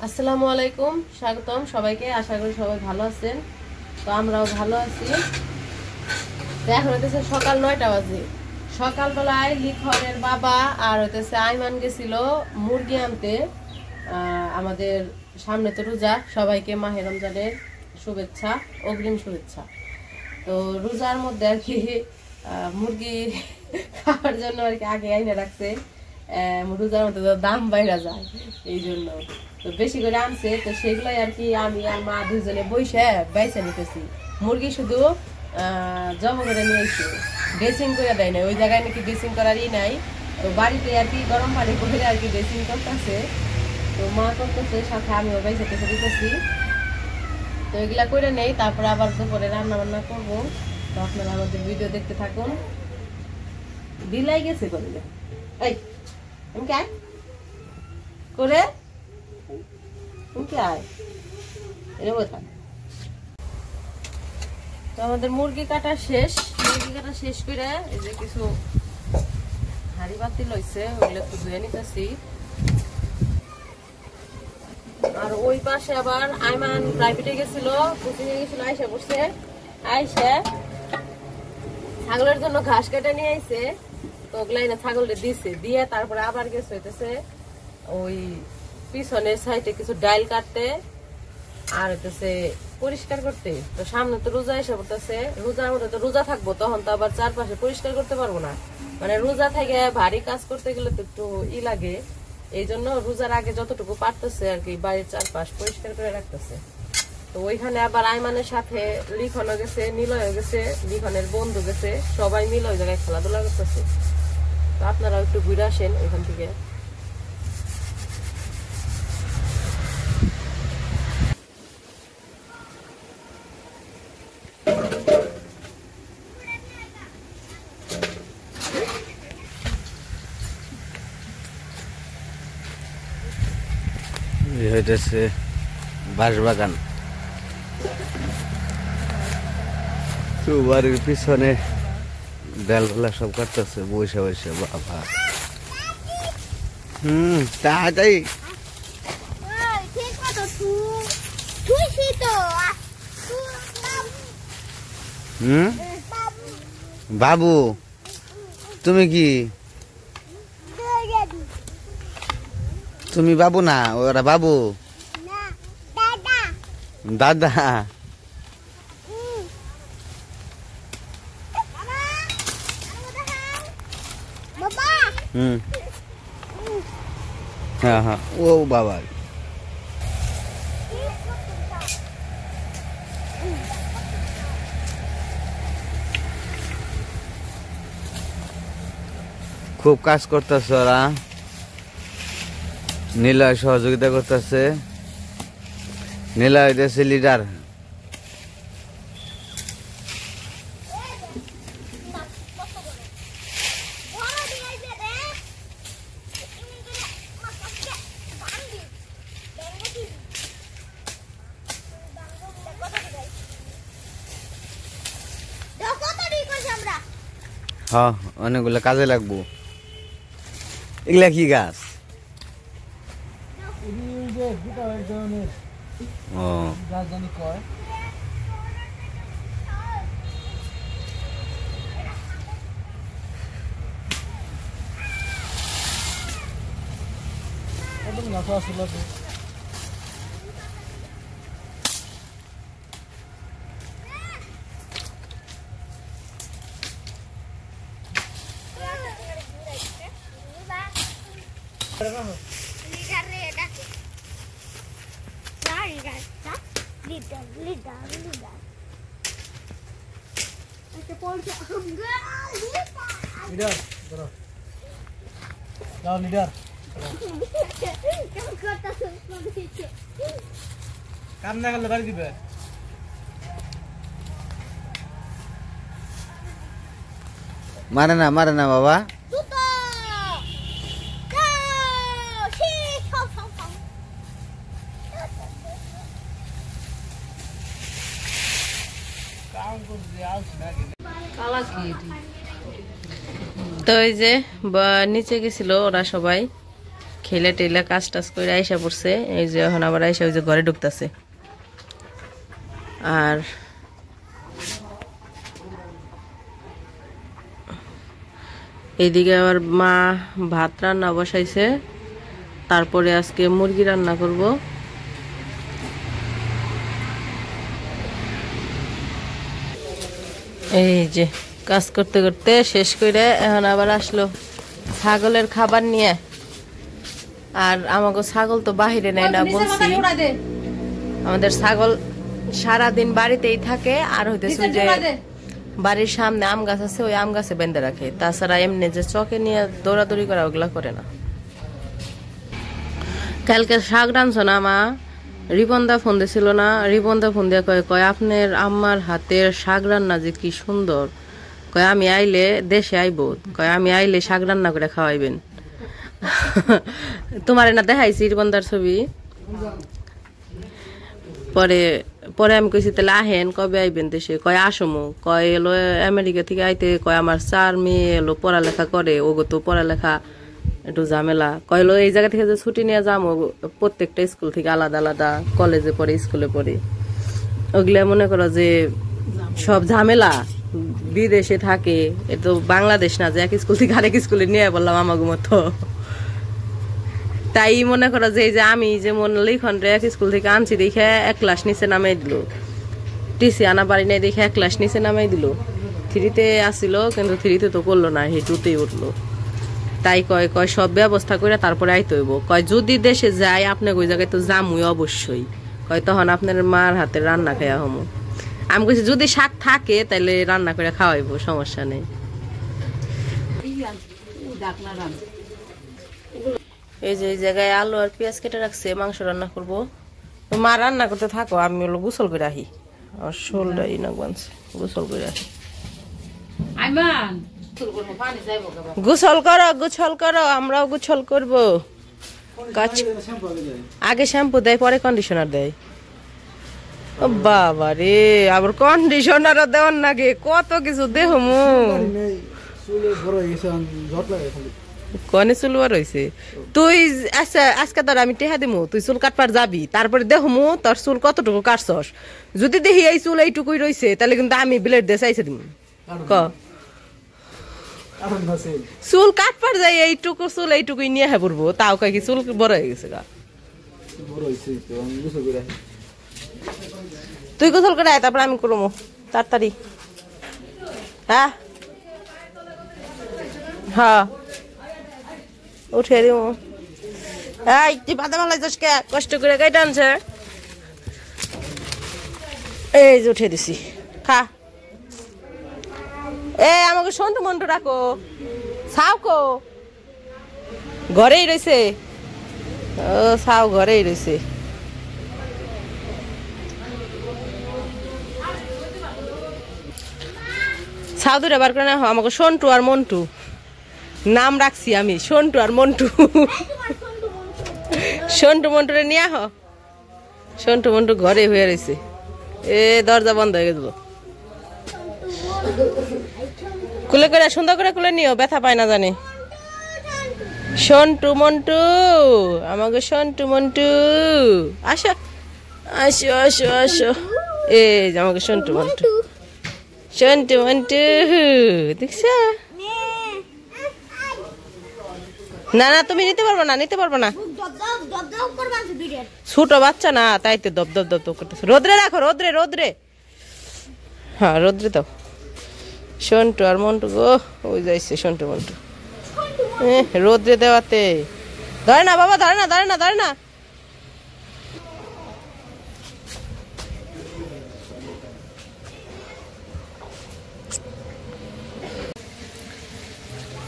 আসসালামু আলাইকুম, স্বাগতম সবাইকে। আশা করি সবাই ভালো আছেন। তো আমরাও ভালো আছি। এখন হইতেছে সকাল 9টা বাজে। সকালবেলায় লিখনের বাবা আর হইতেছে আইমান গেছিল মুরগি আনতে। আমাদের সামনে তো রোজা, সবাইকে মাহে রমজানের শুভেচ্ছা, অগ্রিম শুভেচ্ছা। তো রোজার মধ্যে আর কি মুরগি খাওয়ার জন্য আর কি আগে আইনে রাখছে। রোজার মধ্যে তো দাম বাইরা যায়, এই জন্য তো বেশি করে আনছে। তো সেগুলাই আর কি আমি আর মা দুজনে বসে বাইসে নিতেছি। মুরগি শুধু জব করে নিয়ে এসে ড্রেসিং করে দেয় না, ওই জায়গায় নাকি ড্রেসিং করারই নাই। তো বাড়িতে আর কি গরম পানি করে আর কি ড্রেসিং করতেছে। তো মা করতেছে, সাথে আমিও বাইসে টেসে দিতেছি। তো এগুলা করে নেই, তারপরে আবার দুপুরে রান্না বান্না করবো। তো আপনারা আমাদের ভিডিও দেখতে থাকুন। বিলাই গেছে করে এই এমকে আয় করে এমকে আয় এরকম থাক। তো আমাদের মুরগি কাটা শেষ। মুরগি কাটা শেষ করে এই যে কিছু হাঁড়ি বাতি লইছে, ওগুলো একটু ধুয়ে নিতেছি। আর ওই পাশে আবার আইমান প্রাইভেটে গেছিল, কোচিং এ গেছিল, আইসা বসছে। আইসা ছাগলের জন্য ঘাস কেটে নিয়ে আইছে। তো ওগুলাই না ছাগলটা দিছে, দিয়ে তারপরে আবার গেছে হইতেছে ওই পিছনের সাইডে কিছু ডাইল কাটতে আর হইতেছে পরিষ্কার করতে। তো সামনে তো রোজা এসে পড়তেছে, রোজার মধ্যে তো রোজা থাকবো, তখন তো আবার চারপাশে পরিষ্কার করতে পারবো না। মানে রোজা থেকে ভারী কাজ করতে গেলে তো একটু লাগে। এই জন্য রোজার আগে যতটুকু পারতেছে আর কি বাড়ির চারপাশ পরিষ্কার করে রাখতেছে। তো ওইখানে আবার আইমানের সাথে লিখনও গেছে, নিলয় গেছে, লিখনের বন্ধু গেছে, সবাই মিলে ওই জায়গায় খেলাধুলা করতেছে। তো আপনারাও একটু ঘুরে আসেন ওইখান থেকে। হইতেছে বাঁশবাগান, তো বাড়ির পিছনে ডালপালা সব কাটতেছে বসে বসে। বাবা তাই বাবু তুমি কি তুমি বাবু না, ওরা বাবু দাদা। হ্যাঁ হ্যাঁ, ও বাবা খুব কাজ করতেছে ওরা। নীলয় সহযোগিতা করতেছে, নীলয় হইতেছে লিডার। হ্যাঁ, অনেকগুলো কাজে লাগবো। এগুলা কি গাছ? ও কাম না করলে বাড়ি দিবে। মারে না বাবা। তো এই যে নিচে গেছিল ওরা সবাই খেলে টেলে কাজ টাজ করে আইসা পড়ছে, এই যে এখন আবার আইসা ওই যে ঘরে ঢুকতেছে। আর এইদিকে আবার মা ভাত রান্না বসাইছে, তারপরে আজকে মুরগি রান্না করব। এই যে কাজ করতে করতে শেষ করে এখন আবার আসলো ছাগলের খাবার নিয়ে। আর আমাকে ছাগল তো বাহিরে নেয় না বলছি, আমাদের ছাগল সারাদিন বাড়িতেই থাকে। আর হইতেছে যে বাড়ির সামনে আম গাছ আছে, ওই আম গাছে বেঁধে রাখে, তাছাড়া এমনি যে চকে নিয়ে দৌড়াদৌড়ি করা ওগুলা করে না। কালকে শাক রাঁধছো না মা? রিপনদা ফোন দিছিল না, রিপনদা ফোন দিয়ে কয় কয় আপনার আম্মার হাতের শাক রান্না যে কি সুন্দর, কয় আমি আইলে দেশে আইব, কয় আমি আইলে শাক রান্না করে খাওয়াইবেন। তোমার না দেখাইছি রিপনদার ছবি। পরে পরে আমি কইছি তাহলে আহেন, কবে আইবেন দেশে? কয় আসমু। কয় এলো আমেরিকা থেকে আইতে, কয় আমার 4 মেয়ে এলো পড়ালেখা করে, ওগো তো পড়ালেখা একটু ঝামেলা। কইলো এই জায়গা থেকে যে ছুটি নিয়ে যাবো, প্রত্যেকটা স্কুল থেকে আলাদা আলাদা, কলেজে পড়ে স্কুলে পড়ে, ওগুলা মনে করো যে সব ঝামেলা, বিদেশে থাকে, এ তো বাংলাদেশ না যে এক স্কুল থেকে আরেক স্কুলে নিয়ে বললাম আমাকে মতো। তাই মনে করো যে এই যে আমি যেমন লিখন রে এক স্কুল থেকে আনছি দেখে 1 ক্লাস নিচে নামাই দিল, টিসি আনা পারি নাই দেখে 1 ক্লাস নিচে নামাই দিল। 3-তে আসছিল কিন্তু 3-তে তো করলো না, হে 2-তেই উঠলো। তাই কয় কয় সব ব্যবস্থা করে তারপরে আইতে হইব। কয় যদি দেশে যাই আপনি ওই জায়গায় তো যামুই অবশ্যই, কয় তখন আপনার মার হাতে রান্না খাইয়া হমু। আমি কইছি যদি শাক থাকে তাহলে রান্না করে খাওয়াইব, সমস্যা নেই। এই যে এই জায়গায় আলু আর পেঁয়াজ কেটে রাখছে, মাংস রান্না করব। মা রান্না করতে থাকো, আমি হলো গোসল করে আহি। আর শোলটাই না বানছে, গোসল করে আহি। গোসল করো, গোসল করো, আমরাও গোসল করব। আগে শ্যাম্পু দেয়, পরে কন্ডিশনার দেয়। ও বাবা রে, আবার কন্ডিশনারও দেওয়ার নাকি, কত কিছু দেহ মু কনে চুল বার হয়েছে। তুই আচ্ছা আজকে তোর আমি টেহা দিমু, তুই চুল কাটবার যাবি, তারপরে দেখমু তোর চুল কতটুকু কাটছস। যদি দেখি এই চুল এইটুকুই রয়েছে তাহলে কিন্তু আমি ব্লেড দিয়ে চাইছে দিমু। ক চুল কাটবার যাই এইটুকু চুল এইটুকুই নিয়ে হ্যাঁ পড়বো, তাও কয় কি চুল বড় হয়ে গেছে গা। তুই গোসল করে আয়, তারপর আমি করবো তাড়াতাড়ি। হ্যাঁ হ্যাঁ উঠে দিব। এই তুই পাতা মালাই যাস কে, কষ্ট করে গাইটা আনছে। এই যে উঠে দিছি, খা। এ আমাকে সন্তু মন্টু রাখো, ছাও কো ঘরেই রয়েছে। ও ছাও ঘরেই রয়েছে। ছাও দূরে বার করে না, আমাকে সন্টু আর মন্টু নাম রাখছি আমি, সন্টু আর মন্টু। সন্টু মন্টুরে নিয়ে আহ, সন্টু মন্টু ঘরে হয়ে রয়েছে। এ দরজা বন্ধ হয়ে গেল। কুলে করে সুন্দর করে কুলে নিও, ব্যথা পায় না জানি। সন্টু মন্টু, আমাকে সন্টু মন্টু, আসো আসো আসো আসো। এই যে আমাকে সন্টু মন্টু, সন্টু মন্টু দেখছ। না না তুমি নিতে পারবো না, নিতে পারবো না, ছোট বাচ্চা না, তাই তো দপ দপ দপ করতেছে। রোদ্রে রাখো, রোদ্রে রোদ্রে, হ্যাঁ রোদ্রে দাও। সন্টু আর মন্টু গো ওই যাইছে, সন্টু মন্টু রোদ্রে দেওয়াতে। ধরে না বাবা, ধরে না, ধরে না, ধরে না।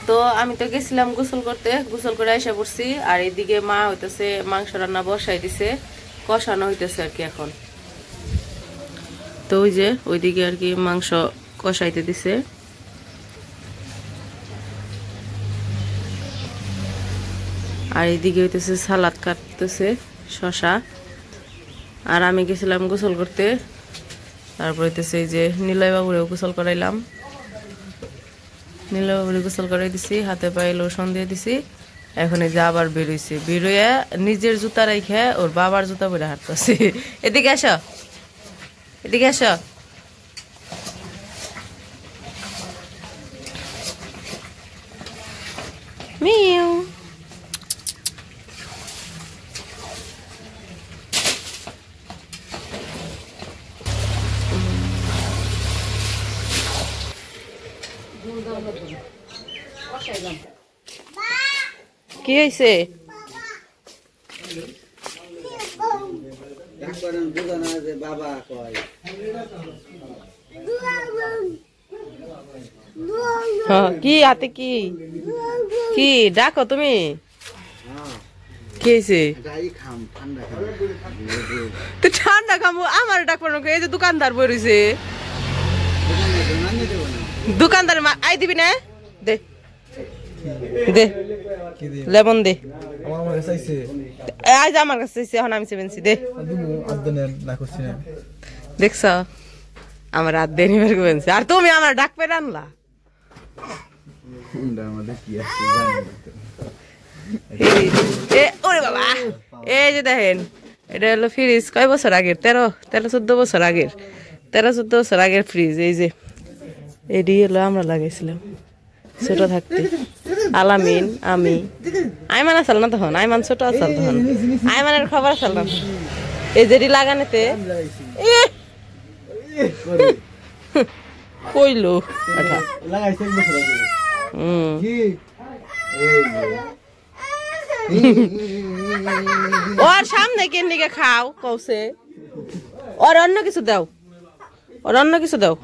তো আমি তো গেছিলাম গোসল করতে, গোসল করে এসে পড়ছি। আর এইদিকে মা হইতেছে মাংস রান্না বসাই দিছে, কষানো হইতেছে আর কি এখন। তো ওই যে ওইদিকে আর কি মাংস কষাইতে দিছে। আর এইদিকে হইতেছে সালাদ কাটতেছে, শশা। আর আমি গেছিলাম গোসল করতে, তারপর হইতেছে এই যে নিলয় বাবুরেও গোসল করাইলাম। নীলবাবুরে গোসল করাই দিছি, হাতে পায়ে লোশন দিয়ে দিছি। এখন এই যে আবার বেরোইছে, বেরোয়া নিজের জুতা রেখে ওর বাবার জুতা পরে হাঁটতেছে। এদিকে আসো, এদিকে আসো। মিউ কি হয়েছে? কি হাতে কি কি ডাকো তুমি? কি হয়েছে? ঠান্ডা খামো আমার ডাকবো না, এই যে দোকানদার বেরোইছে। দোকানদার আই দিবি না? দে দে লেমন দে। আজ আমার কাছে এখন আমি সেভেন্সি দে। দেখছ আমার হাত দিয়ে নিবার বেনছি, আর তুমি আমার ডাক পেরে আনলা। ওরে বাবা, এই যে দেখেন এটা হলো ফ্রিজ কয় বছর আগের, 13-14 বছর আগের, 13-14 বছর আগের ফ্রিজ। এই যে এটি হলো আমরা লাগাইছিলাম ছোট থাকতে, আলামিন আমি, আইমান আসল না তখন, আইমান ছোট আসল তখন, আইমানের খবর আসল না। এই যেটি লাগানোতে কইলো ওর সামনে কেন দিকে খাও কৌছে, ওর অন্য কিছু দাও, ওর অন্য কিছু দাও।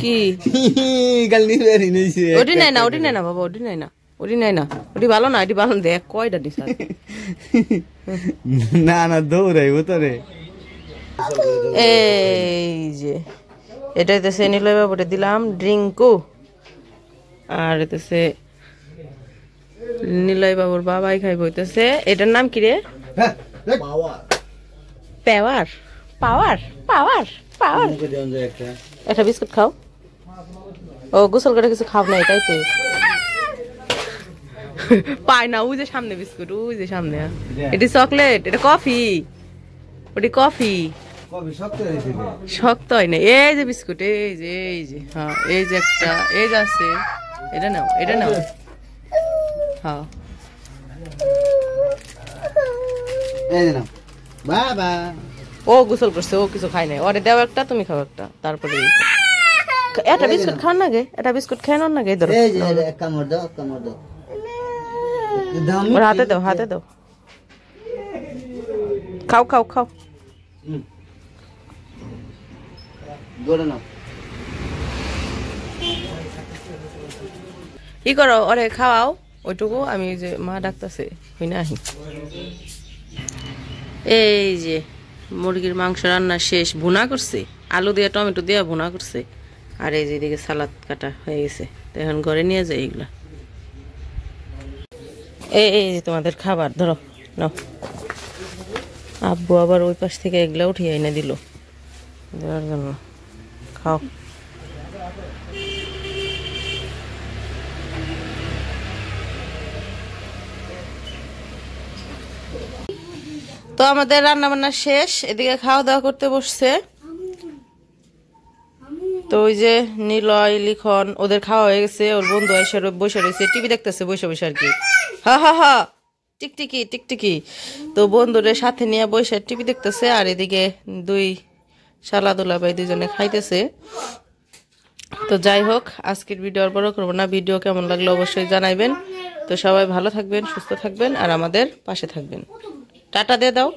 কি ওটি নাই না, ওটি নাই না বাবা, ওটি নাই না, ওটি নাই না, ওটি ভালো না, এটি ভালো দেখ কয়টা দিস না না দৌড়াই ও তো রে। এই যে এটা হইতেছে নিলয় বাবুরে দিলাম ড্রিঙ্কু, আর হইতেছে নিলয় বাবুর বাবাই খাইব হইতেছে। এটার নাম কি রে? পাওয়ার পাওয়ার পাওয়ার পাওয়ার। একটা বিস্কুট খাও। ও গোসল করে কিছু খাও না, এটাই তো পায় না। ওই যে সামনে বিস্কুট, ওই যে সামনে, এটি চকলেট, এটা কফি, ওটি কফি শক্ত হয় না। এই যে বিস্কুট, এই যে এই যে, হ্যাঁ এই যে একটা, এই যে আছে, এটা নাও, এটা নাও। হ্যাঁ বাবা ও গোসল করছে, ও কিছু খায় নাই, ওরে দাও একটা, তুমি খাও একটা, তারপরে একটা বিস্কুট খান না গে, একটা বিস্কুট খায় না গে, ধরো ওর হাতে দাও, হাতে দাও, খাও খাও খাও। কি করো ওরে খাওয়াও ওইটুকু, আমি যে মা ডাকতেছে হই না আহি। এই যে মুরগির মাংস রান্না শেষ, ভুনা করছে আলু দিয়ে টমেটো দিয়ে ভুনা করছে, আর এই যে এদিকে সালাদ কাটা হয়ে গেছে। তো এখন ঘরে নিয়ে যাই এগুলা। এই যে তোমাদের খাবার ধরো নাও। আব্বু আবার ওই পাশ থেকে এগুলা উঠিয়ে এনে দিল দেওয়ার জন্য, খাও। তো আমাদের রান্না বান্না শেষ, এদিকে খাওয়া দাওয়া করতে বসছে। তো ওই যে নিলয় লিখন ওদের খাওয়া হয়ে গেছে, ওর বন্ধু এসে বসে রয়েছে টিভি দেখতেছে বসে বসে আর কি। হা হা হা টিকটিকি টিকটিকি। তো বন্ধুদের সাথে নিয়ে বসে টিভি দেখতেছে, আর এদিকে দুই শালা দুলাভাই দুজনে খাইতেছে। তো যাই হোক আজকের ভিডিও আর বড় করবো না, ভিডিও কেমন লাগলো অবশ্যই জানাইবেন। তো সবাই ভালো থাকবেন, সুস্থ থাকবেন, আর আমাদের পাশে থাকবেন। টাটা দিয়ে দাও।